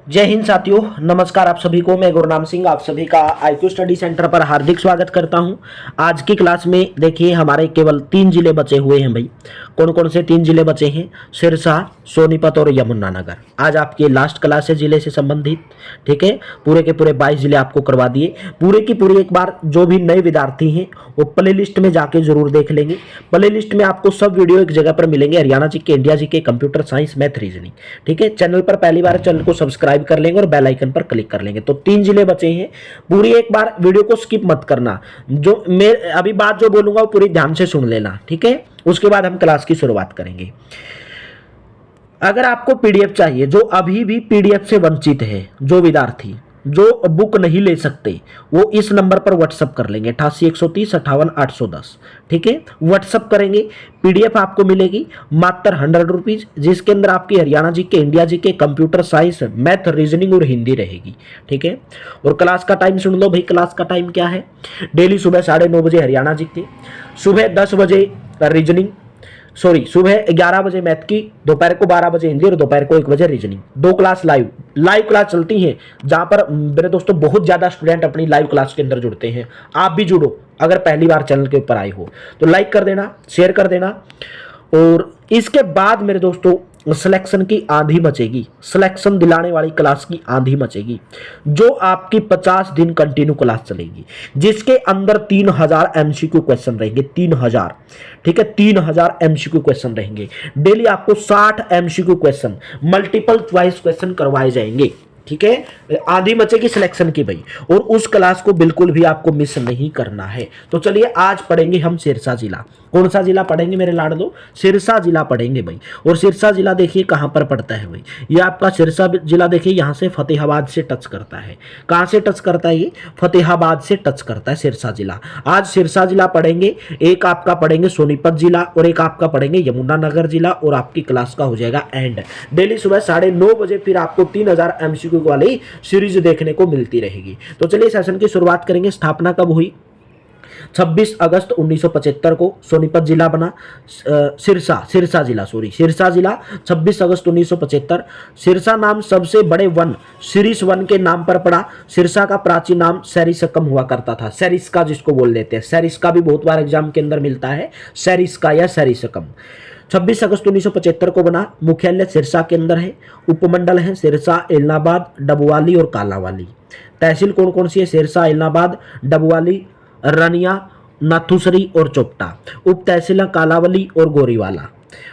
जय हिंद साथियों, नमस्कार आप सभी को। मैं गुरनाम सिंह आप सभी का आईक्यू स्टडी सेंटर पर हार्दिक स्वागत करता हूं। आज की क्लास में देखिए हमारे केवल 3 जिले बचे हुए हैं भाई। कौन कौन से 3 जिले बचे हैं? सिरसा, सोनीपत और यमुनानगर। आज आपकी लास्ट क्लास है जिले से संबंधित। ठीक है, पूरे के पूरे 22 जिले आपको करवा दिए। पूरे की पूरी एक बार जो भी नए विद्यार्थी हैं वो प्ले लिस्ट में जाके जरूर देख लेंगे। प्ले लिस्ट में आपको सब वीडियो एक जगह पर मिलेंगे, हरियाणा जी के, इंडिया जी के, कंप्यूटर साइंस, मैथ, रीजनिंग। ठीक है, चैनल पर पहली बार चैनल को सब्सक्राइब कर लेंगे और बेल आइकन पर क्लिक कर लेंगे। तो 3 जिले बचे हैं। पूरी एक बार वीडियो को स्किप मत करना। जो मैं अभी बात जो बोलूंगा वो पूरी ध्यान से सुन लेना। ठीक है, उसके बाद हम क्लास की शुरुआत करेंगे। अगर आपको पीडीएफ चाहिए, जो अभी भी पीडीएफ से वंचित है, जो विद्यार्थी जो बुक नहीं ले सकते, वो इस नंबर पर व्हाट्सअप कर लेंगे 88 130 58 810। ठीक है, व्हाट्सअप करेंगे, पीडीएफ आपको मिलेगी मात्र 100 रुपीज, जिसके अंदर आपकी हरियाणा जी के, इंडिया जी के, कंप्यूटर साइंस, मैथ, रीजनिंग और हिंदी रहेगी। ठीक है, और क्लास का टाइम सुन लो भाई। क्लास का टाइम क्या है? डेली सुबह 9:30 बजे हरियाणा जी के, सुबह 10 बजे रीजनिंग, सुबह 11 बजे मैथ की, दोपहर को 12 बजे हिंदी और दोपहर को 1 बजे रीजनिंग। 2 क्लास लाइव क्लास चलती हैं, जहां पर मेरे दोस्तों बहुत ज्यादा स्टूडेंट अपनी लाइव क्लास के अंदर जुड़ते हैं। आप भी जुड़ो। अगर पहली बार चैनल के ऊपर आए हो तो लाइक कर देना, शेयर कर देना। और इसके बाद मेरे दोस्तों सिलेक्शन की आंधी मचेगी, सिलेक्शन दिलाने वाली क्लास की आंधी मचेगी, जो आपकी 50 दिन कंटिन्यू क्लास चलेगी, जिसके अंदर 3000 एमसीक्यू क्वेश्चन रहेंगे। 3000, ठीक है, 3000 एमसीक्यू क्वेश्चन रहेंगे। डेली आपको 60 MCQ question, multiple choice question करवाए जाएंगे। ठीक है, आंधी मचेगी सिलेक्शन की भाई, और उस क्लास को बिल्कुल भी आपको मिस नहीं करना है। तो चलिए आज पढ़ेंगे हम सिरसा जिला। कौन सा जिला पढ़ेंगे मेरे लाडलो? सिरसा जिला पढ़ेंगे भाई। और सिरसा जिला देखिए कहां पर पड़ता है भाई। ये आपका सिरसा जिला देखिए यहां से फतेहाबाद से टच करता है। कहां से टच करता है? ये फतेहाबाद से टच करता है सिरसा जिला। आज सिरसा जिला पढ़ेंगे, एक आपका पढ़ेंगे सोनीपत जिला और एक आपका पढ़ेंगे यमुनानगर जिला, और आपकी क्लास का हो जाएगा एंड। डेली सुबह 9:30 बजे फिर आपको 3000 एमसीक्यू वाली सीरीज देखने को मिलती रहेगी। तो चलिए सेशन की शुरुआत करेंगे। स्थापना कब हुई? 26 अगस्त 1975 को सोनीपत जिला बना। सिरसा जिला 26 अगस्त 1975। सिरसा नाम सबसे बड़े वन सिरिस वन के नाम पर पड़ा। सिरसा का प्राचीन नाम सैरिस्कम हुआ करता था। सैरिस्का जिसको बोल देते हैं, सैरिस्का भी बहुत बार एग्जाम के अंदर मिलता है, सैरिस्का या सैरिस्कम। 26 अगस्त 1975 को बना। मुख्यालय सिरसा के अंदर है। उपमंडल है सिरसा, एलनाबाद, डबवाली और कालावाली। तहसील कौन कौन सी है? सिरसा, एलनाबाद, डबवाली, रनिया, नाथुसरी और चोपटा। उप तहसील कालावली और गोरीवाला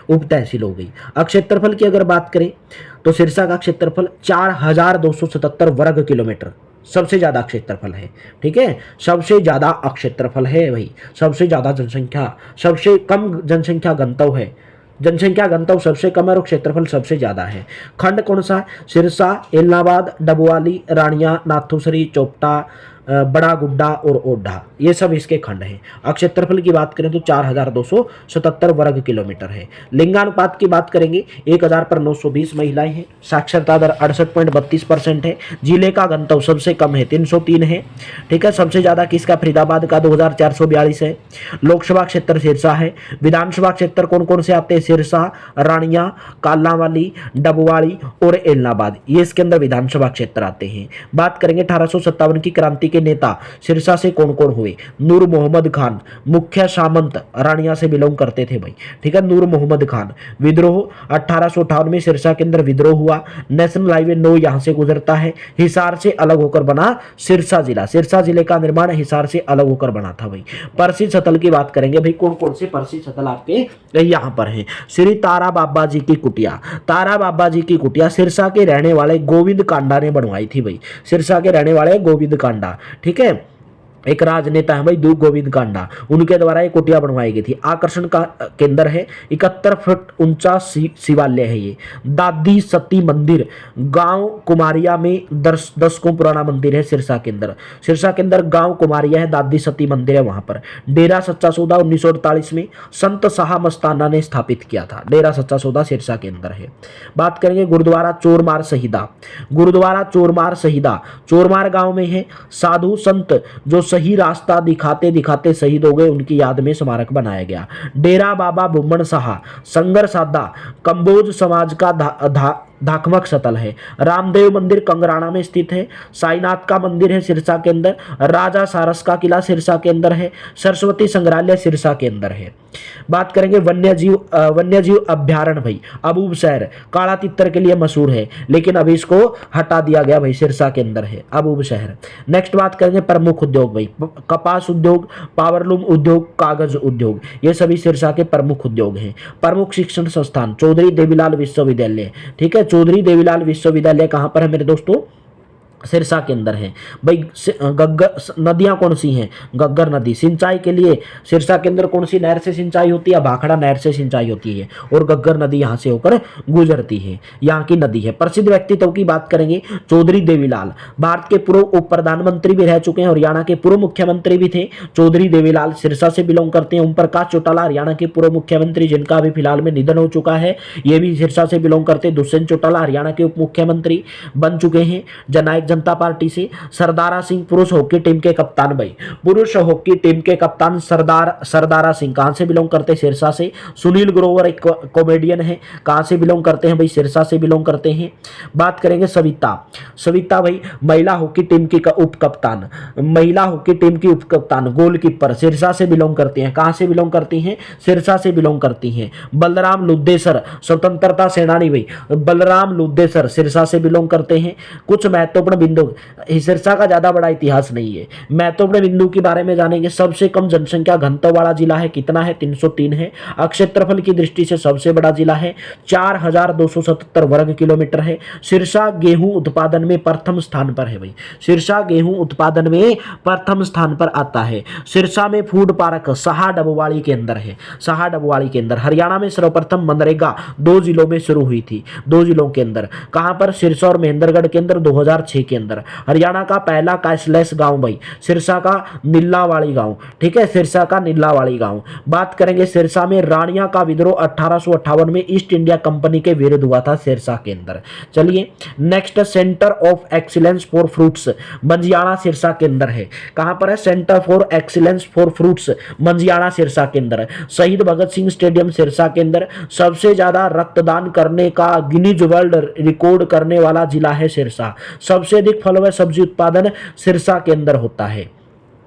उप तहसील हो गई। क्षेत्रफल की अगर बात करें तो सिरसा का क्षेत्रफल 4277 वर्ग किलोमीटर, सबसे ज्यादा क्षेत्रफल है। ठीक है, सबसे ज्यादा क्षेत्रफल है भाई, सबसे ज्यादा जनसंख्या, सबसे कम जनसंख्या गंतव्य है। जनसंख्या गंतव्य सबसे कम है और क्षेत्रफल सबसे ज्यादा है। खंड कौन सा? सिरसा, एलनाबाद, डबवाली, रानिया, नाथुसरी, चोपटा, बड़ा गुड्डा और ओढ़ा, ये सब इसके खंड हैं। क्षेत्रफल की बात करें तो 4277 वर्ग किलोमीटर है। लिंगानुपात की बात करेंगे 1000 पर 920 महिलाएं हैं। साक्षरता दर 68.32% है। जिले का घनत्व सबसे कम है, 303 है। ठीक है, सबसे ज्यादा किसका? फरीदाबाद का 2442 है। लोकसभा क्षेत्र सिरसा है। विधानसभा क्षेत्र कौन कौन से आते हैं? सिरसा, रानिया, कालावाली, डबवाली और एलनाबाद, ये इसके अंदर विधानसभा क्षेत्र आते हैं। बात करेंगे 1857 की क्रांति के नेता सिरसा से कौन कौन हुए? नूर मोहम्मद खान, मुख्य सामंत, रानिया से बिलोंग करते थे भाई। ठीक है, नूर मोहम्मद खान। विद्रोह 1858 में सिरसा के अंदर विद्रोह हुआ। नेशनल हाईवे 9 यहां से गुजरता है। हिसार से अलग होकर बना सिरसा जिला। सिरसा जिले का निर्माण हिसार से अलग होकर बना था भाई। प्रसिद्ध स्थल की बात करेंगे भाई, कौन कौन से प्रसिद्ध स्थल आपके यहां पर हैं? श्री तारा बाबा जी की कुटिया। तारा बाबा जी की कुटिया सिरसा के रहने वाले गोविंद कांडा ने बनवाई थी भाई। सिरसा के रहने वाले गोविंद कांडा, ठीक है, एक राजनेता है भाई, गोविंद कांडा, उनके द्वारा ये कुटिया बनवाई गई थी। आकर्षण का केंद्र है। 71 फुट ऊंचा शिवालय है ये। दादी सती मंदिर गांव कुमारिया में 10 दशकों पुराना मंदिर है सिरसा के अंदर। सिरसा के अंदर गांव कुमारिया है, दादी सती मंदिर है वहां पर। डेरा सच्चा सौदा 1948 में संत शाह मस्ताना ने स्थापित किया था। डेरा सच्चा सौदा सिरसा के अंदर है। बात करेंगे गुरुद्वारा चोरमार शहीदा। गुरुद्वारा चोरमार शहीदा चोरमार गांव में है। साधु संत जो सही रास्ता दिखाते दिखाते शहीद हो गए, उनकी याद में स्मारक बनाया गया। डेरा बाबा बुम्मन साहा संगर साधा कंबोज समाज का धाकमक सतल है। रामदेव मंदिर कंगराना में स्थित है। साईनाथ का मंदिर है सिरसा के अंदर। राजा सारस का किला सिरसा के अंदर है। सरस्वती संग्रहालय सिरसा के अंदर है। बात करेंगे वन्यजीव अभ्यारण्य भाई अबूब शहर काला तितर के लिए मशहूर है, लेकिन अभी इसको हटा दिया गया भाई, सिरसा के अंदर है अबूब शहर। नेक्स्ट बात करेंगे प्रमुख उद्योग भाई, कपास उद्योग, पावरलूम उद्योग, कागज उद्योग, ये सभी सिरसा के प्रमुख उद्योग हैं। प्रमुख शिक्षण संस्थान चौधरी देवीलाल विश्वविद्यालय, ठीक है, चौधरी देवीलाल विश्वविद्यालय कहां पर है मेरे दोस्तों? सिरसा के अंदर है भाई। गग्गर नदियां कौन सी हैं? गग्गर नदी। सिंचाई के लिए सिरसा के अंदर कौन सी नहर से सिंचाई होती है? भाखड़ा नहर से सिंचाई होती है और गग्गर नदी यहां से होकर गुजरती है, यहाँ की नदी है। प्रसिद्ध व्यक्तित्व की बात करेंगे, चौधरी देवीलाल भारत के पूर्व उप प्रधानमंत्री भी रह चुके हैं, हरियाणा के पूर्व मुख्यमंत्री भी थे। चौधरी देवीलाल सिरसा से बिलोंग करते हैं। ओम प्रकाश चौटाला हरियाणा के पूर्व मुख्यमंत्री, जिनका अभी फिलहाल में निधन हो चुका है, ये भी सिरसा से बिलोंग करते हैं। दुष्यंत चौटाला हरियाणा के उप मुख्यमंत्री बन चुके हैं जननायक जनता पार्टी से। सरदारा सिंह पुरुष हॉकी टीम के कप्तान भाई, पुरुष हॉकी टीम के कप्तान सरदारा सिंह कहां से बिलोंग करते हैं? सिरसा से। सुनील ग्रोवर एक कॉमेडियन है, कहां से बिलोंग करते हैं भाई? सिरसा से बिलोंग करते हैं। बात करेंगे सविता भाई महिला हॉकी टीम की उप कप्तान, महिला हॉकी टीम की उप कप्तान, गोलकीपर, सिरसा से बिलोंग करते हैं। कहां से बिलोंग करती हैं? सिरसा से बिलोंग करती हैं। बलराम लुद्देसर स्वतंत्रता सेनानी भाई, बलराम लुद्देसर सिरसा से बिलोंग करते हैं। कुछ महत्वपूर्ण बिंदु, सिरसा का ज्यादा बड़ा इतिहास नहीं है, महत्वपूर्ण बिंदु के बारे में जानेंगे। सबसे कम जनसंख्या घनत्व वाला जिला है, कितना है? 303 है। क्षेत्रफल की दृष्टि से सबसे बड़ा जिला है, 4277 वर्ग किलोमीटर है। सिरसा गेहूं उत्पादन में प्रथम स्थान पर है भाई, सिरसा गेहूं उत्पादन में प्रथम स्थान पर आता है। सिरसा में फूड पार्क साहा डबवाड़ी के अंदर है, साहा डबवाड़ी के अंदर। हरियाणा में सर्वप्रथम मनरेगा 2 जिलों में शुरू हुई थी, 2 जिलों के अंदर। कहां पर? सिरसा और महेंद्रगढ़ के अंदर 2006 के अंदर। हरियाणा का पहला कैशलेस गांव भाई, सिरसा का नीलावाड़ी गांव, ठीक है, सिरसा का नीलावाड़ी गांव। बात करेंगे सिरसा में रानिया का विद्रोह 1858 में ईस्ट इंडिया कंपनी के विरुद्ध हुआ था, सिरसा के अंदर। चलिए next, centre of excellence for fruits Mangiana Sirsa के अंदर है। कहां पर है? Centre for excellence for fruits Mangiana Sirsa के अंदर। शहीद भगत सिंह स्टेडियम सिरसा के अंदर। सबसे ज्यादा रक्तदान करने का गिनीज वर्ल्ड रिकॉर्ड करने वाला जिला है सिरसा। सबसे अधिक फल व सब्जी उत्पादन सिरसा के अंदर होता है।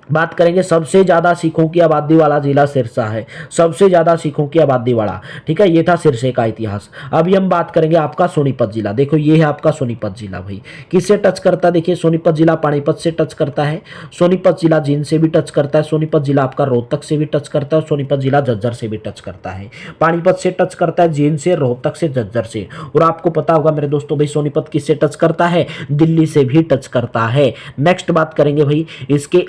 बात करेंगे सबसे ज्यादा सिखों की आबादी वाला जिला सिरसा है, सबसे ज्यादा सिखों की आबादी वाला, ठीक है, ये था सिरसे का इतिहास। अभी हम बात करेंगे आपका सोनीपत जिला। देखो ये है आपका सोनीपत जिला भाई, किससे टच करता है? देखिए सोनीपत जिला पानीपत से टच करता है, सोनीपत जिला जींद से भी टच करता है, सोनीपत जिला आपका रोहतक से भी टच करता है, सोनीपत जिला झज्जर से भी टच करता है। पानीपत से टच करता है, जींद से, रोहतक से, झज्जर से। और आपको पता होगा मेरे दोस्तों भाई सोनीपत किससे टच करता है? दिल्ली से भी टच करता है। नेक्स्ट बात करेंगे भाई इसके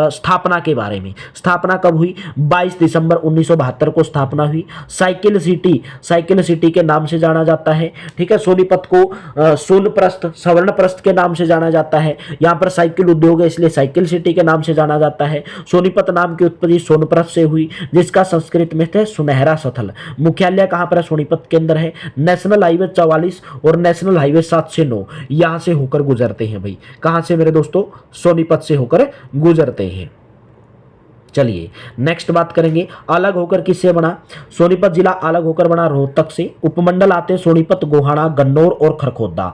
स्थापना के बारे में। स्थापना कब हुई? 22 दिसंबर 1972 को स्थापना हुई। साइकिल सिटी के नाम से जाना जाता है, ठीक है। सोनीपत को सोनप्रस्थ, स्वर्णप्रस्थ के नाम से जाना जाता है। यहाँ पर साइकिल उद्योग है इसलिए साइकिल सिटी के नाम से जाना जाता है। सोनीपत नाम की उत्पत्ति सोनप्रस्थ से हुई, जिसका संस्कृत में थे सुनहरा स्थल। मुख्यालय कहाँ पर है? सोनीपत के अंदर है। नेशनल हाईवे 44 और नेशनल हाईवे 709 यहाँ से होकर गुजरते हैं भाई। कहाँ से मेरे दोस्तों? सोनीपत से होकर गुजरते हैं। चलिए नेक्स्ट बात करेंगे अलग होकर किससे बना? सोनीपत जिला अलग होकर बना रोहतक से। उपमंडल आते हैं सोनीपत, गोहाना, गन्नौर और खरखोदा।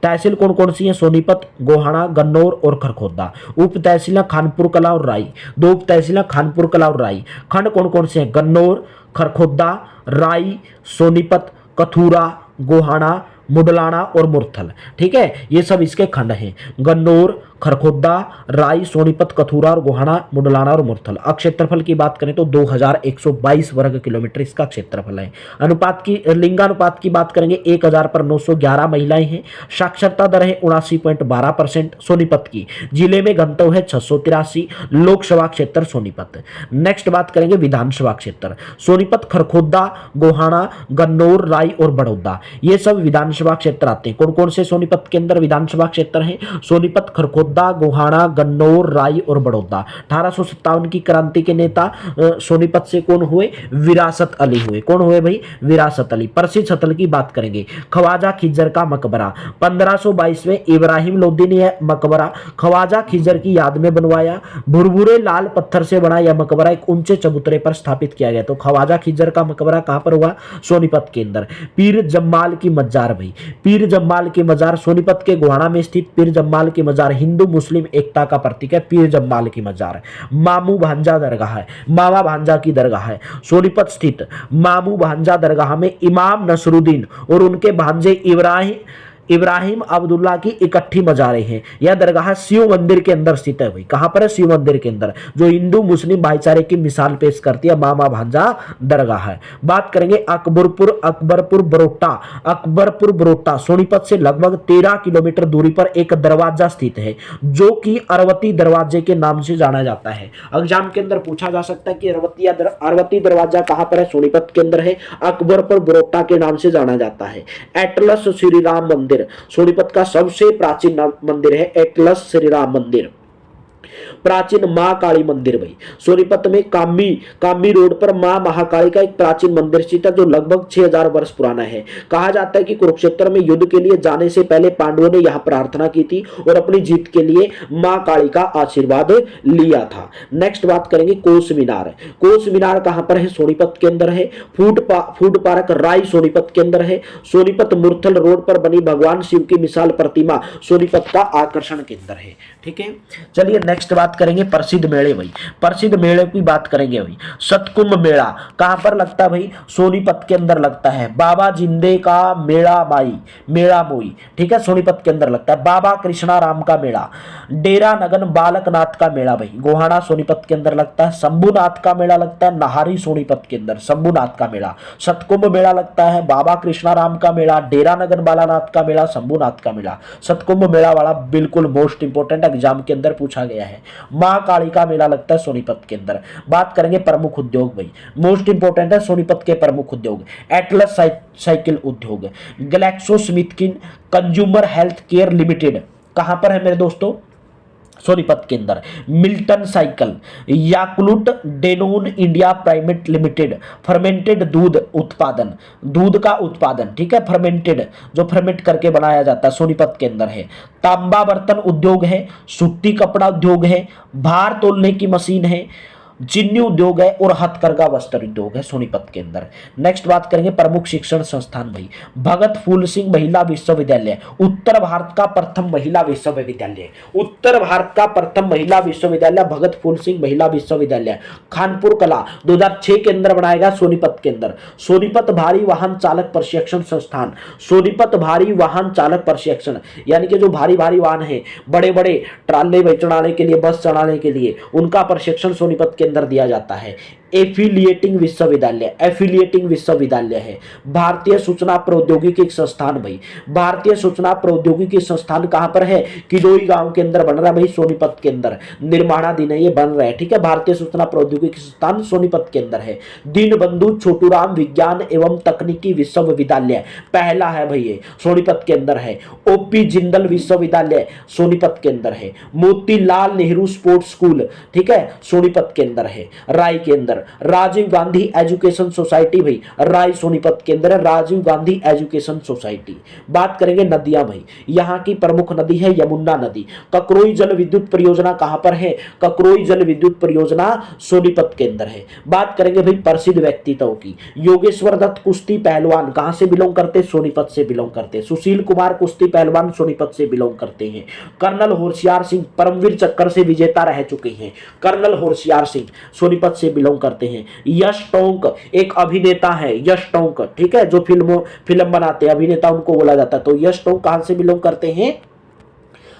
तहसील कौन कौन सी है? सोनीपत, गोहाना, गन्नौर और खरखोदा। उप तहसीलें खानपुर कला और राई, 2 उप तहसीलें खानपुर कला और राई। खंड कौन कौन से हैं? गन्नौर, खरखोदा, राई, सोनीपत, कथूरा, गोहाना, मुडलाना और मुरथल, ठीक है, ये सब इसके खंड हैं। गन्नौर, खरखोदा, राई, सोनीपत, कथूरा और गोहाना, मुडलाना और मुरथल। क्षेत्रफल की बात करें तो 2122 वर्ग किलोमीटर इसका क्षेत्रफल है। अनुपात की, लिंगानुपात की बात करेंगे 1000 पर 911 महिलाएं हैं। साक्षरता दर है 79.12% सोनीपत की। जिले में घनत्व है 683। लोकसभा क्षेत्र सोनीपत। नेक्स्ट बात करेंगे विधानसभा क्षेत्र। सोनीपत, खरखोदा, गोहाना, गन्नौर, राई और बड़ौदा, ये सब विधानसभा क्षेत्र आते हैं। कौन कौन से सोनीपत के अंदर विधानसभा क्षेत्र हैं? सोनीपत, खरखोदा, बड़ौदा, गोहाना, गन्नौर, राय और बड़ौदा। 1857 की क्रांति के नेता सोनीपत से कौन हुए? विरासत अली हुए। कौन हुए भाई? विरासत अली। प्रसिद्ध स्थल की बात करेंगे, ख्वाजा खिजर का मकबरा 1522 में इब्राहिम लोदी ने यह मकबरा ख्वाजा खिजर की याद में बनवाया। भुरभुरे लाल पत्थर से बना यह मकबरा एक ऊंचे चबूतरे पर स्थापित किया गया। तो ख्वाजा खिजर का मकबरा कहां पर हुआ? सोनीपत के अंदर। पीर जम्माल की मजार भाई, पीर जम्माल की मजार सोनीपत के गोहाना में स्थित पीर जम्माल की मजार हिंदू मुस्लिम एकता का प्रतीक है। पीर जम्माल की मजार। मामू भांजा दरगाह है, मामा भांजा की दरगाह है सोनीपत स्थित मामू भांजा दरगाह में इमाम नसरुद्दीन और उनके भांजे इब्राहिम अब्दुल्ला की इकट्ठी मजारें हैं। यह दरगाह शिव मंदिर के अंदर स्थित है भाई। कहां पर है? शिव मंदिर के अंदर, जो हिंदू मुस्लिम भाईचारे की मिसाल पेश करती है। मामा भांजा दरगाह है। बात करेंगे अकबरपुर बरोटा सोनीपत से लगभग 13 किलोमीटर दूरी पर एक दरवाजा स्थित है, जो कि अरवती दरवाजे के नाम से जाना जाता है। एग्जाम के अंदर पूछा जा सकता है कि अरवती दरवाजा कहां पर है? सोनीपत के अंदर है। अकबरपुर बरोटा के नाम से जाना जाता है। एटलस श्री राम मंदिर सोनीपत का सबसे प्राचीन मंदिर है। एटलस श्री राम मंदिर। प्राचीन मां काली मंदिर भाई सोनीपत में कामी रोड पर मां महाकाली का एक प्राचीन मंदिर स्थित है, जो लगभग 6000 वर्ष पुराना है। कहा जाता है कि कुरुक्षेत्र में युद्ध के लिए जाने से पहले पांडवों ने यहां प्रार्थना की थी और अपनी जीत के लिए मां काली का आशीर्वाद लिया था। नेक्स्ट बात करेंगे कोस मीनार। कोस मीनार कहां पर है? सोनीपत के अंदर है। फूड पार्क राय सोनीपत के अंदर है। सोनीपत मुरथल रोड पर बनी भगवान शिव की मिसाल प्रतिमा सोनीपत का आकर्षण केंद्र है। ठीक है, चलिए नेक्स्ट बात करेंगे प्रसिद्ध मेले भाई। प्रसिद्ध मेले की बात करेंगे भाई। सतकुंभ मेला कहां पर लगता है भाई? सोनीपत के अंदर लगता है। बाबा जिंदे का मेला मोई, ठीक है, सोनीपत के अंदर लगता है। बाबा कृष्णाराम का मेला, डेरा नगन बालकनाथ का मेला भाई गोहाना सोनीपत के अंदर लगता है। शंभुनाथ का मेला लगता है नाहरी सोनीपत के अंदर, शंभुनाथ का मेला। सतकुंभ मेला लगता है, बाबा कृष्णाराम का मेला, डेरा नगन बालानाथ का मेला, शंभुनाथ का मेला। सतकुंभ मेला वाला बिल्कुल मोस्ट इंपोर्टेंट एग्जाम के अंदर पूछा गया है। मां काली का मेला लगता है सोनीपत के अंदर। बात करेंगे प्रमुख उद्योग भाई, मोस्ट इंपोर्टेंट है सोनीपत के प्रमुख उद्योग। एटलस साइकिल उद्योग, Glaxo SmithKline consumer health care limited कहां पर है मेरे दोस्तों? सोनीपत के अंदर। Milton cycle, Yakult Danone India private limited fermented दूध का उत्पादन, ठीक है, फर्मेंटेड जो फर्मेंट करके बनाया जाता है सोनीपत के अंदर है। तांबा बर्तन उद्योग है, सूती कपड़ा उद्योग है, भार तोलने की मशीन है, चीनी उद्योग है और हथकरघा वस्त्र उद्योग है सोनीपत के अंदर। नेक्स्ट बात करेंगे प्रमुख शिक्षण संस्थान भाई। भगत फूल सिंह महिला विश्वविद्यालय उत्तर भारत का प्रथम महिला विश्वविद्यालय, उत्तर भारत का प्रथम महिला विश्वविद्यालय भगत फूल सिंह महिला विश्वविद्यालय। खानपुर कला 2006 के अंदर बनाया गया सोनीपत के अंदर। सोनीपत भारी वाहन चालक प्रशिक्षण संस्थान, सोनीपत भारी वाहन चालक प्रशिक्षण यानी कि जो भारी वाहन है, बड़े बड़े ट्राले चलाने के लिए, बस चलाने के लिए, उनका प्रशिक्षण सोनीपत के अंदर दिया जाता है। एफिलिएटिंग विश्वविद्यालय है। भारतीय सूचना प्रौद्योगिकी संस्थान भाई, भारतीय सूचना प्रौद्योगिकी संस्थान कहां पर है? किडोई गांव के अंदर बन रहा है भाई सोनीपत के अंदर, निर्माणाधीन है, ये बन रहा है, ठीक है। भारतीय सूचना प्रौद्योगिकी संस्थान सोनीपत के अंदर है। दीनबंधु छोटूराम विज्ञान एवं तकनीकी विश्वविद्यालय पहला है भाई, ये सोनीपत के अंदर है। ओपी जिंदल विश्वविद्यालय सोनीपत के अंदर है। मोतीलाल नेहरू स्पोर्ट्स स्कूल, ठीक है, सोनीपत के अंदर है, राय के अंदर। राजीव गांधी एजुकेशन सोसाइटी भाई राय सोनीपत के अंदर है, राजीव गांधी एजुकेशन सोसाइटी। बात करेंगे नदियां भाई, यहां की प्रमुख नदी है यमुना नदी। ककरोई जल विद्युत परियोजना कहां पर है? ककरोई जल विद्युत परियोजना सोनीपत के अंदर है। बात करेंगे भाई प्रसिद्ध व्यक्तित्वों की। योगेश्वर दत्त कुश्ती पहलवान कहां से बिलोंग करते? सोनीपत से बिलोंग करते। सुशील कुमार कुश्ती पहलवान सोनीपत से बिलोंग करते हैं। कर्नल होशियार सिंह परमवीर चक्र से विजेता रह चुके हैं। कर्नल होशियार सिंह सोनीपत से बिलोंग करते हैं। यश टोंक एक अभिनेता है, यश टोंक, ठीक है, जो फिल्म बनाते हैं, अभिनेता उनको बोला जाता है। तो यश टोंक कहां से बिलोंग करते हैं?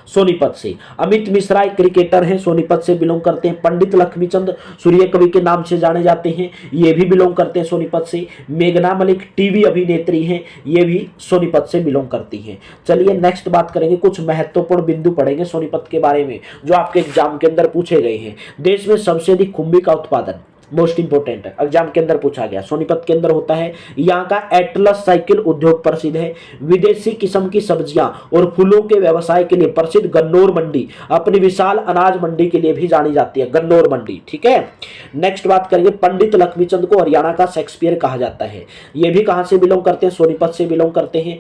सोनीपत से। अमित मिश्रा एक क्रिकेटर हैं, सोनीपत से बिलोंग करते हैं। पंडित लक्ष्मीचंद सूर्य कवि के नाम से जाने जाते हैं, ये भी बिलोंग करते हैं सोनीपत से। मेघना मलिक टीवी अभिनेत्री हैं, ये भी सोनीपत से बिलोंग करती हैं। चलिए नेक्स्ट बात करेंगे, कुछ महत्वपूर्ण बिंदु पढ़ेंगे सोनीपत के बारे में जो आपके एग्जाम के अंदर पूछे गए हैं। देश में सबसे अधिक खुम्बी का उत्पादन मोस्ट इंपोर्टेंट है, एग्जाम के अंदर पूछा गया। सोनीपत के अंदर होता है। यहाँ का एटलस साइकिल उद्योग प्रसिद्ध है। विदेशी किस्म की सब्जियां और फूलों के व्यवसाय के लिए प्रसिद्ध गन्नौर मंडी अपनी विशाल अनाज मंडी के लिए भी जानी जाती है, गन्नौर मंडी। ठीक है, नेक्स्ट बात करेंगे, पंडित लक्ष्मीचंद को हरियाणा का शेक्सपियर कहा जाता है। ये भी कहां से बिलोंग करते हैं? सोनीपत से बिलोंग करते हैं।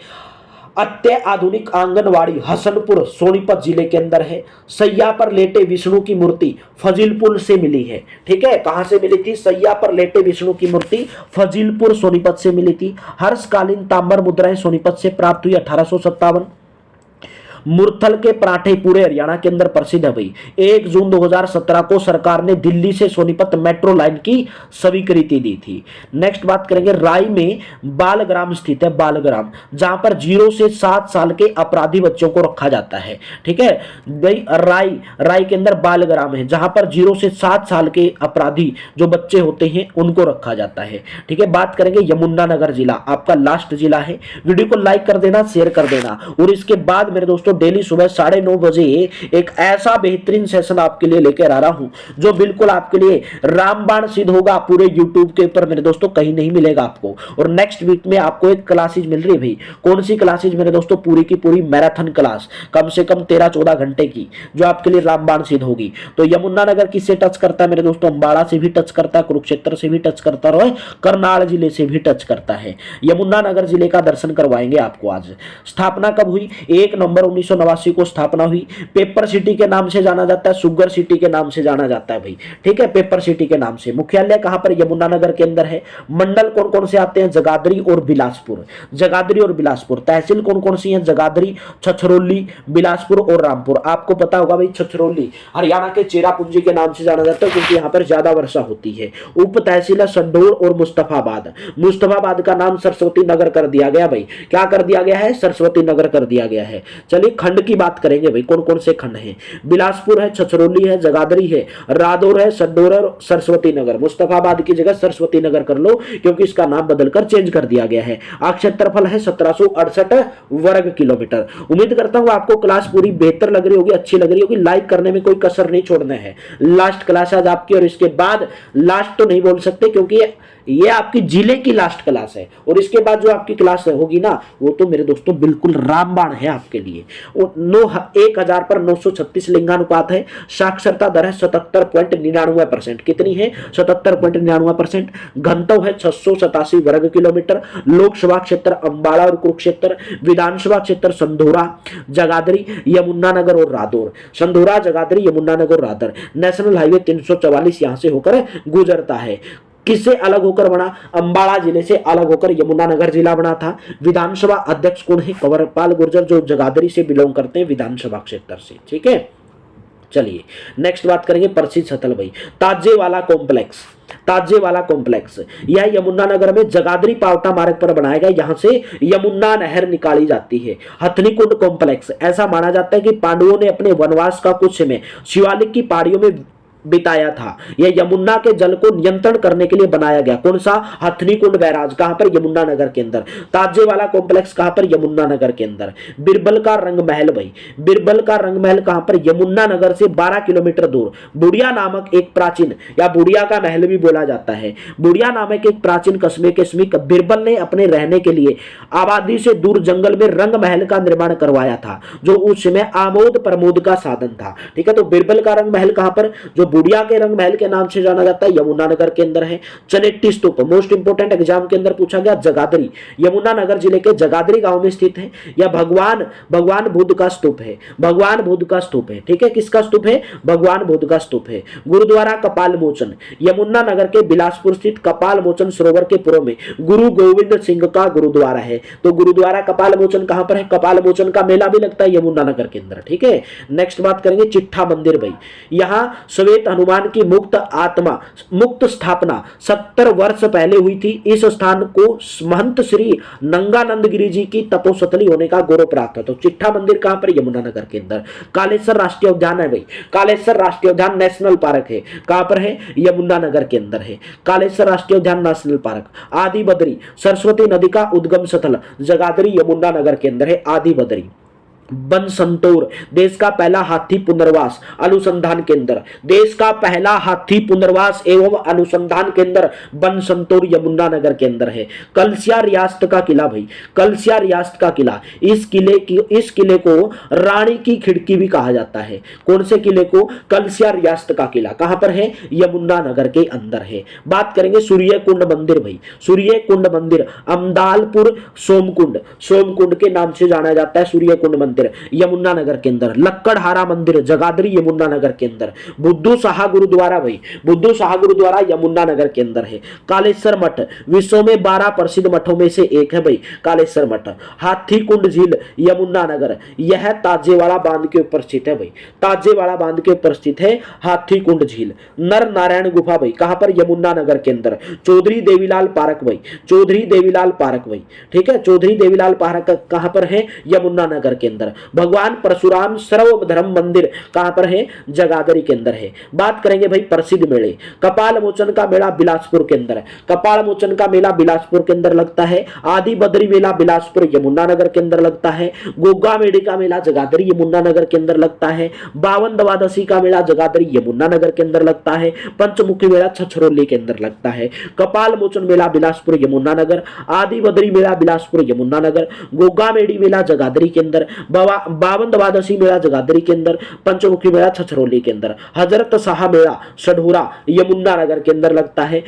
अत्याधुनिक आंगनवाड़ी हसनपुर सोनीपत जिले के अंदर है। सैया पर लेटे विष्णु की मूर्ति फजीलपुर से मिली है। ठीक है, कहां से मिली थी? सैया पर लेटे विष्णु की मूर्ति फजीलपुर सोनीपत से मिली थी। हर्षकालीन तांबर मुद्राएं सोनीपत से प्राप्त हुई 1857। मुरथल के पराठे पूरे हरियाणा के अंदर प्रसिद्ध है भाई। 1 जून 2017 को सरकार ने दिल्ली से सोनीपत मेट्रो लाइन की स्वीकृति दी थी। नेक्स्ट बात करेंगे, राई में बालग्राम स्थित है, बालग्राम, जहां पर 0 से 7 साल के अपराधी बच्चों को रखा जाता है। ठीक है भाई, राई के अंदर बालग्राम है, जहां पर 0 से 7 साल के अपराधी जो बच्चे होते हैं उनको रखा जाता है। ठीक है, बात करेंगे यमुनानगर जिला, आपका लास्ट जिला है। वीडियो को लाइक कर देना, शेयर कर देना, और इसके बाद मेरे दोस्तों डेली सुबह 9:30 बजे एक ऐसा बेहतरीन सेशन आपके लिए लेकर आ रहा हूं जो बिल्कुल आपके लिए रामबाण सिद्ध होगा। पूरे यूट्यूब के ऊपर मेरे दोस्तों कहीं नहीं मिलेगा आपको। और नेक्स्ट वीक में आपको एक क्लासेज मिल रही है भाई। कौन सी क्लासेज मेरे दोस्तों? पूरी की पूरी मैराथन क्लास, कम से कम 13-14 घंटे की, जो आपके लिए रामबाण सिद्ध होगी। तो यमुनानगर किससे टच करता है मेरे दोस्तों? अम्बाड़ा से भी टच करता है, कुरुक्षेत्र से भी टच करता है, करनाल जिले से भी टच करता है। यमुनानगर जिले का दर्शन करवाएंगे आपको आज। स्थापना कब हुई? 1 नवंबर 1989 को स्थापना हुई। पेपर सिटी के नाम से जाना जाता है, शुगर सिटी के नाम से जाना जाता है भाई। ठीक है, पेपर सिटी के नाम से। मुख्यालय कहां पर? यमुनानगर के अंदर है। मंडल कौन कौन से आते हैं? जगाधरी और बिलासपुर, जगाधरी और बिलासपुर। तहसील कौन कौन सी है? जगाधरी, छछरौली, बिलासपुर और रामपुर। आपको पता होगा भाई, छछरौली हरियाणा के चेरापूंजी के नाम से जाना जाता है क्योंकि यहां पर ज्यादा वर्षा होती है। उप तहसील है संडोर और मुस्तफाबाद। मुस्तफाबाद का नाम सरस्वती नगर कर दिया गया भाई। क्या कर दिया गया है? सरस्वती नगर कर दिया गया है। चलिए खंड की बात करेंगे भाई, कौन कौन से खंड हैं? बिलासपुर है, छछरौली है, जगाधरी है, रादौर है, संडोर है, सरस्वती नगर। मुस्तफाबाद की जगह सरस्वती नगर कर लो क्योंकि इसका नाम बदलकर चेंज कर दिया गया है। क्षेत्रफल है 1768 वर्ग किलोमीटर। उम्मीद करता हूं आपको क्लास पूरी बेहतर लग रही होगी, अच्छी लग रही होगी। लाइक करने में कोई कसर नहीं छोड़ना है। लास्ट क्लास आज आपकी, और इसके बाद लास्ट तो नहीं बोल सकते क्योंकि ये आपकी जिले की लास्ट क्लास है, और इसके बाद जो आपकी क्लास होगी ना वो तो मेरे दोस्तों बिल्कुल रामबाण है आपके लिए। 1000 पर 936 लिंगानुपात है। साक्षरता दर है 77.99%। कितनी है? 77.99%। घनत्व है 687 वर्ग किलोमीटर। लोकसभा क्षेत्र अम्बाड़ा और कुरुक्षेत्र। विधानसभा क्षेत्र संधोरा, जगाधरी, यमुनानगर और रादौर। संधोरा, जगाधरी, यमुनानगर, रादौर। नेशनल हाईवे 344 यहां से होकर गुजरता है। किससे अलग होकर बना? अम्बाड़ा जिले से अलग होकर यमुनानगर जिला बना था। विधानसभा अध्यक्ष कौन है? कंवरपाल गुर्जर, जो जगाधरी से बिलोंग करते हैं, विधानसभा क्षेत्र से। ठीक है, चलिए नेक्स्ट बात करेंगे प्रसिद्ध स्थल भाई, ताजेवाला कॉम्प्लेक्स। ताजेवाला कॉम्प्लेक्स यह यमुनानगर में जगाधरी पावटा मार्ग पर बनाया गया। यहां से यमुना नहर निकाली जाती है। हथनीकुंड कॉम्प्लेक्स, ऐसा माना जाता है कि पांडवों ने अपने वनवास का कुछ समय शिवालिक की पहाड़ियों में बिताया था। यह यमुना के जल को नियंत्रण करने के लिए बनाया गया। कौन सा? हथनीकुंड बैराज। कहां पर? यमुनानगर के अंदर। ताजेवाला कॉम्प्लेक्स कहां पर? यमुनानगर के अंदर। बिरबल का रंग महल भाई, बिरबल का रंग महल कहां पर? यमुनानगर से 12 किलोमीटर दूर। बुढ़िया नामक एक प्राचीन, या बुढ़िया का महल भी बोला जाता है, बुढ़िया नामक एक प्राचीन कस्बे के समीप बिरबल ने अपने रहने के लिए आबादी से दूर जंगल में रंग महल का निर्माण करवाया था, जो उस समय आमोद प्रमोद का साधन था। ठीक है, तो बिरबल का रंग महल कहां पर? जो बुढ़िया के रंग महल के नाम से जाना जाता है, यमुनानगर के अंदर है। चनेट्टी स्तूप, मोस्ट इंपोर्टेंट, एग्जाम के अंदर पूछा गया। जगाधरी, यमुनानगर जिले के जगाधरी गांव में स्थित है। यह भगवान बुद्ध का स्तूप है। भगवान बुद्ध का स्तूप है। ठीक है, किसका स्तूप है? भगवान बुद्ध का स्तूप है। गुरुद्वारा कपाल मोचन, यमुनानगर के बिलासपुर स्थित कपाल मोचन सरोवर के पूर्व में गुरु गोविंद सिंह का गुरुद्वारा है। तो गुरुद्वारा कपाल मोचन कहां पर है? कपाल मोचन का मेला भी लगता है यमुनानगर के अंदर। ठीक है, नेक्स्ट बात करेंगे चिट्ठा मंदिर भाई। यहां श्वेत हनुमान की मुक्त स्थापना 70 वर्ष पहले हुई थी। इस स्थान को महंत श्री नंगानंद गिरी जी की तपोस्थली होने का गौरव प्राप्त है। तो चिट्ठा मंदिर कहां पर? यमुनानगर के अंदर। कालेश्वर राष्ट्रीय उद्यान है भाई, कालेश्वर राष्ट्रीय उद्यान नेशनल पार्क है। कहां पर है? यमुनानगर के अंदर है कालेश्वर राष्ट्रीय उद्यान नेशनल पार्क। आदि बदरी, सरस्वती नदी का उद्गम स्थल जगाधरी यमुनानगर के अंदर है। आदि बदरी, बनसंतोर देश का पहला हाथी पुनर्वास अनुसंधान केंद्र, देश का पहला हाथी पुनर्वास एवं अनुसंधान केंद्र बनसंतोर यमुनानगर के अंदर है। कलसिया रियासत का किला भाई, कलसिया रियासत का किला, इस किले को रानी की खिड़की भी कहा जाता है। कौन से किले को? कलसिया रियासत का किला। कहां पर है? यमुनानगर के अंदर है। बात करेंगे सूर्यकुंड मंदिर भाई, सूर्यकुंड मंदिर अमदालपुर सोमकुंड, सोमकुंड के नाम से जाना जाता है सूर्यकुंड मंदिर यमुनानगर के अंदर। लक्कड़हारा मंदिर जगाधरी यमुनानगर के अंदर। बुद्धू शाह गुरुद्वारा भाई, बुद्धू शाह गुरुद्वारा यमुनानगर के अंदर है। कालेश्वर मठ विश्व में 12 प्रसिद्ध मठों में से एक है भाई कालेश्वर मठ। हाथी कुंड झील यमुनानगर, यह ताजेवाड़ा बांध के ऊपर स्थित है भाई, ताजेवाड़ा बांध के ऊपर स्थित है हाथी कुंड झील। नर नारायण गुफा भाई कहां पर? यमुनानगर के अंदर। चौधरी देवीलाल पार्क भाई, चौधरी देवीलाल पार्क भाई, ठीक है, चौधरी देवीलाल पार्क कहां पर है? यमुनानगर के अंदर। भगवान परशुराम सर्वधर्म मंदिर कहां पर है? जगाधरी के अंदर है। बात करेंगे भाई प्रसिद्ध मेले, कपाल मोचन का मेला बिलासपुर के अंदर, कपाल मोचन का मेला बिलासपुर के अंदर लगता है। आदि बद्री मेला बिलासपुर यमुनानगर के अंदर लगता है। गोगा मेड़ी का मेला जगाधरी यमुनानगर के अंदर लगता है। बावन द्वादशी का मेला जगाधरी यमुनानगर के अंदर लगता है। पंचमुखी मेला छछरौली के अंदर लगता है। कपाल मोचन मेला बिलासपुर यमुनानगर, आदि बद्री मेला बिलासपुर यमुनानगर, गोगा मेड़ी मेला जगाधरी के अंदर, बावन द्वादशी मेला जगाधरी के अंदर, पंचमुखी मेला छछरौली के अंदर। हजरत शाह मेला सढौरा यमुनानगर के अंदर लगता है।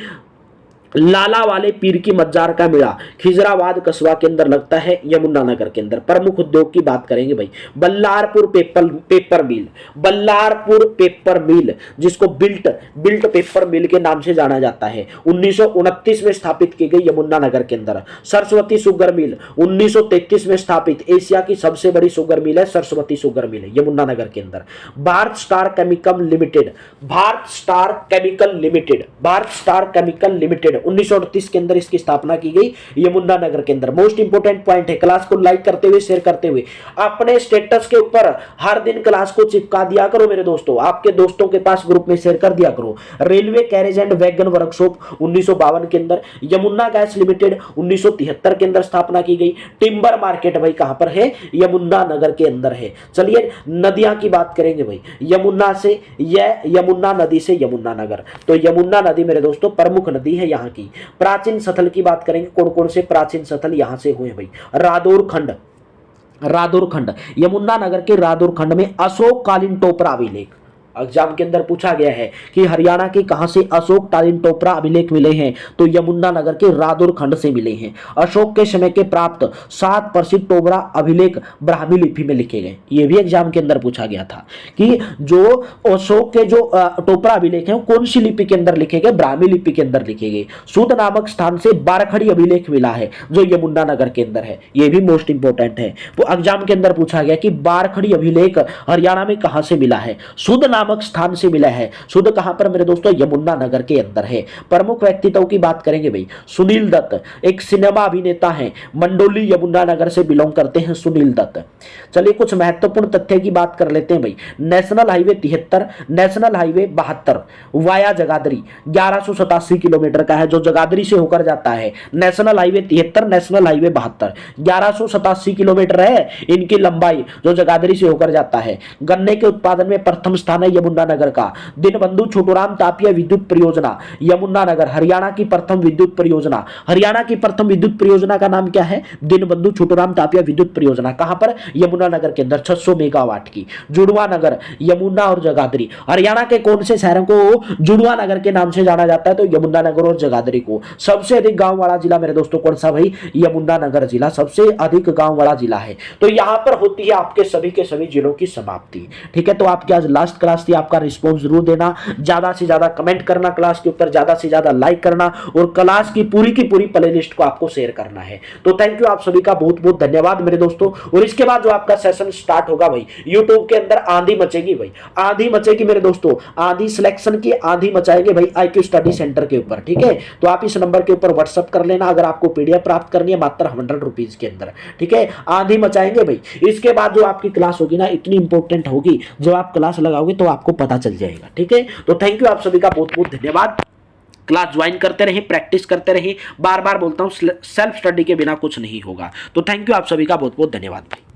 लाला वाले पीर की मज्जार का मेला खिजराबाद कस्बा के अंदर लगता है यमुनानगर के अंदर। प्रमुख उद्योग की बात करेंगे भाई, बल्लारपुर पेपर मिल, बल्लारपुर पेपर मिल जिसको बिल्ट पेपर मिल के नाम से जाना जाता है, 1929 में स्थापित की गई यमुनानगर के अंदर। सरस्वती शुगर मिल 1933 में स्थापित, एशिया की सबसे बड़ी शुगर मिल है सरस्वती शुगर मिल यमुनानगर के अंदर। Bharat star chemical limited, Bharat star chemical limited, Bharat star chemical limited 1938 के अंदर इसकी स्थापना की गई यमुनानगर के अंदर। मोस्ट इंपोर्टेंट पॉइंट है, क्लास को लाइक करते हुए शेयर करते हुए अपने स्टेटस के ऊपर हर दिन क्लास को चिपका दिया करो मेरे दोस्तों, आपके दोस्तों के पास ग्रुप में शेयर कर दिया करो। Railway carriage and wagon workshop 1952 के अंदर। यमुना गैस लिमिटेड 1973 के अंदर स्थापना की गई। टिम्बर मार्केट भाई कहां पर है? यमुनानगर के अंदर है। चलिए नदियां की बात करेंगे भाई, यमुना से यमुना नदी से यमुनानगर, तो यमुना नदी मेरे दोस्तों प्रमुख नदी है यहाँ की। प्राचीन स्थल की बात करेंगे, कौन कौन से प्राचीन स्थल यहां से हुए भाई? रादौर खंड, रादौर खंड यमुनानगर के रादौर खंड में अशोककालीन टोपरा अभिलेख एग्जाम के अंदर पूछा गया है कि हरियाणा के कहां से अशोककालीन टोपरा अभिलेख मिले हैं, तो यमुनानगर के रादौर खंड से मिले हैं। अशोक के समय के प्राप्त 7 प्रसिद्ध टोपरा अभिलेख ब्राह्मी लिपि में लिखे गए, ये भी एग्जाम के अंदर पूछा गया था कि जो अशोक के जो टोपरा अभिलेख हैं कौन सी लिपि के अंदर लिखे गए? ब्राह्मी लिपि के अंदर लिखे गए। सूद नामक स्थान से बारखड़ी अभिलेख मिला है जो यमुनानगर के अंदर है, ये भी मोस्ट इंपोर्टेंट है। तो एग्जाम के अंदर पूछा गया कि बारखड़ी अभिलेख हरियाणा में कहां से मिला है? सूद नामक स्थान से मिला है। शुद्ध कहां पर मेरे दोस्तों? यमुनानगर के अंदर है। प्रमुख व्यक्तित्व की बात करेंगे भाई, सुनील दत्त एक सिनेमा अभिनेता हैं, मंडोली यमुनानगर से बिलोंग करते हैं सुनील दत्त। चलिए कुछ महत्वपूर्ण तथ्य की बात कर लेते हैं भाई। National highway 73, national highway 72 via Jagadhri 1187 kilometre का है जो जगाधरी से होकर जाता है। National highway 73, national highway 72 1187 kilometre है इनकी लंबाई जो जगाधरी से होकर जाता है। गन्ने के उत्पादन में प्रथम स्थान है यमुनानगर का। दीनबंधु छोटूराम तापीय विद्युत परियोजना यमुनानगर हरियाणा की प्रथम विद्युत परियोजना। हरियाणा की प्रथम विद्युत परियोजना का नाम क्या है? दीनबंधु छोटूराम तापीय विद्युत परियोजना। कहां पर? यमुनानगर के अंदर 600 मेगावाट की। जुड़वा नगर यमुना और जगाधरी, हरियाणा के कौन से शहरों को जुड़वा नगर के नाम से जाना जाता है? तो यमुनानगर और जगाधरी को। सबसे अधिक गांव वाला जिला मेरे दोस्तों कौन सा भाई? यमुनानगर जिला सबसे अधिक गांव वाला जिला है। तो यहां पर होती है आपके सभी के सभी जिलों की समाप्ति। ठीक है, तो आपकी आज लास्ट क्लास थी, आपका रिस्पॉन्स जरूर देना, ज्यादा से ज्यादा कमेंट करना क्लास के ऊपर, ज्यादा से ज्यादा लाइक करना और क्लास की पूरी प्लेलिस्ट को आपको शेयर करना है। तो थैंक यू, आप सभी का बहुत बहुत धन्यवाद मेरे दोस्तों। और इसके बाद जो आपका सेशन स्टार्ट होगा भाई, यूट्यूब के अंदर आंधी मचेगी भाई, आंधी मचेगी मेरे दोस्तों, आंधी सिलेक्शन की आंधी मचाएंगे भाई IQ स्टडी सेंटर के ऊपर। ठीक है, तो आप इस नंबर के ऊपर व्हाट्सअप कर लेना अगर आपको PDF प्राप्त करनी है, मात्र 100 रुपीज के अंदर। ठीक है, आंधी मचाएंगे भाई। इसके बाद जो आपकी क्लास होगी ना इतनी इंपॉर्टेंट होगी, जब आप क्लास लगाओगे तो आपको पता चल जाएगा। ठीक है, तो थैंक यू, आप सभी का बहुत बहुत धन्यवाद। क्लास ज्वाइन करते रहिए, प्रैक्टिस करते रहिए। बार बार बोलता हूं सेल्फ स्टडी के बिना कुछ नहीं होगा। तो थैंक यू, आप सभी का बहुत बहुत धन्यवाद भाई।